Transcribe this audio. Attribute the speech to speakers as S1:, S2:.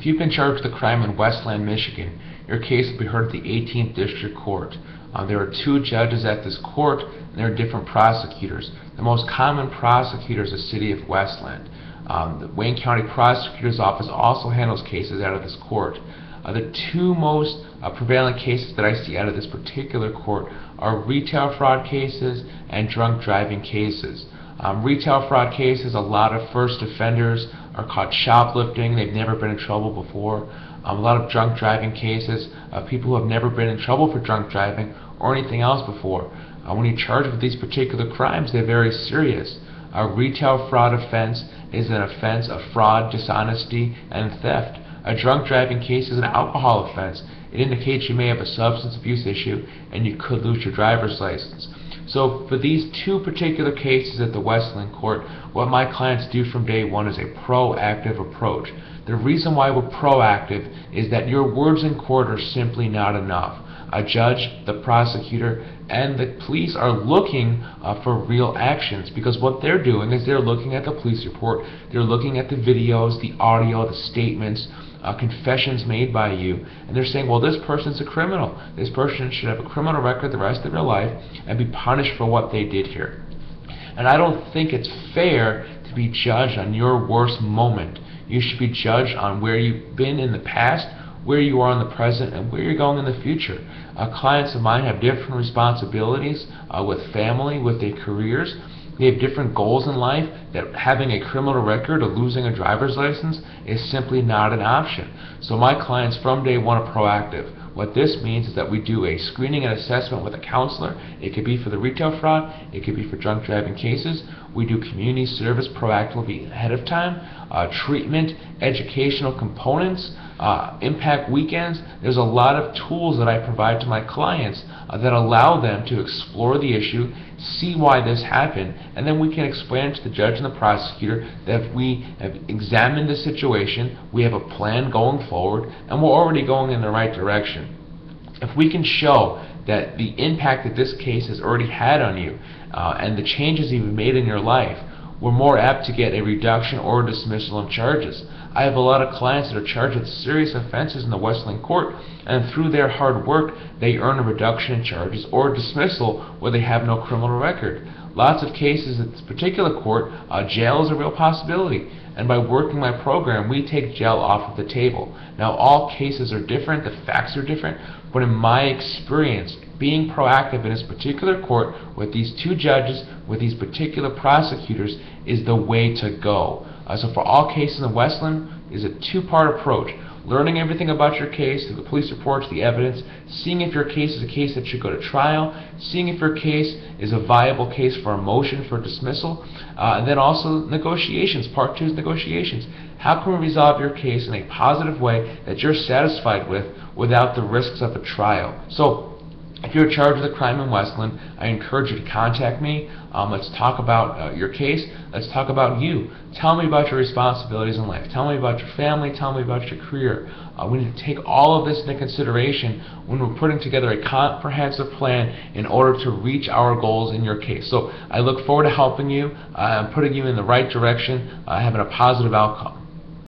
S1: If you've been charged with a crime in Westland, Michigan, your case will be heard at the 18th District Court. There are 2 judges at this court, and there are different prosecutors. The most common prosecutor is the City of Westland. The Wayne County Prosecutor's Office also handles cases out of this court. The 2 most prevalent cases that I see out of this particular court are retail fraud cases and drunk driving cases. Retail fraud cases, a lot of first offenders are caught shoplifting, they've never been in trouble before. A lot of drunk driving cases, people who have never been in trouble for drunk driving or anything else before. When you're charged with these particular crimes, they're very serious. A retail fraud offense is an offense of fraud, dishonesty, and theft. A drunk driving case is an alcohol offense. It indicates you may have a substance abuse issue and you could lose your driver's license. So for these 2 particular cases at the Westland Court, what my clients do from day one is a proactive approach. The reason why we're proactive is that your words in court are simply not enough. A judge, the prosecutor, and the police are looking for real actions, because what they're doing is they're looking at the police report, they're looking at the videos, the audio, the statements, confessions made by you, and they're saying, well, this person's a criminal. This person should have a criminal record the rest of their life and be punished for what they did here. And I don't think it's fair to be judged on your worst moment. You should be judged on where you've been in the past, where you are in the present, and where you're going in the future. Clients of mine have different responsibilities with family, with their careers. They have different goals in life, that having a criminal record or losing a driver's license is simply not an option. So my clients from day one are proactive. What this means is that we do a screening and assessment with a counselor. It could be for the retail fraud, it could be for drunk driving cases. We do community service proactively ahead of time, treatment, educational components, impact weekends. There's a lot of tools that I provide to my clients that allow them to explore the issue, see why this happened, and then we can explain to the judge and the prosecutor that we have examined the situation, we have a plan going forward, and we're already going in the right direction. If we can show that the impact that this case has already had on you and the changes you've made in your life, we're more apt to get a reduction or dismissal of charges. I have a lot of clients that are charged with serious offenses in the Westland Court, and through their hard work, they earn a reduction in charges or dismissal where they have no criminal record. Lots of cases at this particular court, jail is a real possibility. And by working my program, we take jail off of the table. Now, all cases are different, the facts are different, but in my experience, being proactive in this particular court with these 2 judges, with these particular prosecutors, is the way to go. So for all cases in Westland, is a 2-part approach. Learning everything about your case, through the police reports, the evidence, seeing if your case is a case that should go to trial, seeing if your case is a viable case for a motion for dismissal, and then also negotiations. Part 2 is negotiations. How can we resolve your case in a positive way that you're satisfied with without the risks of a trial? So if you're charged with a crime in Westland, I encourage you to contact me. Let's talk about your case. Let's talk about you. Tell me about your responsibilities in life. Tell me about your family. Tell me about your career. We need to take all of this into consideration when we're putting together a comprehensive plan in order to reach our goals in your case. So I look forward to helping you, putting you in the right direction, having a positive outcome.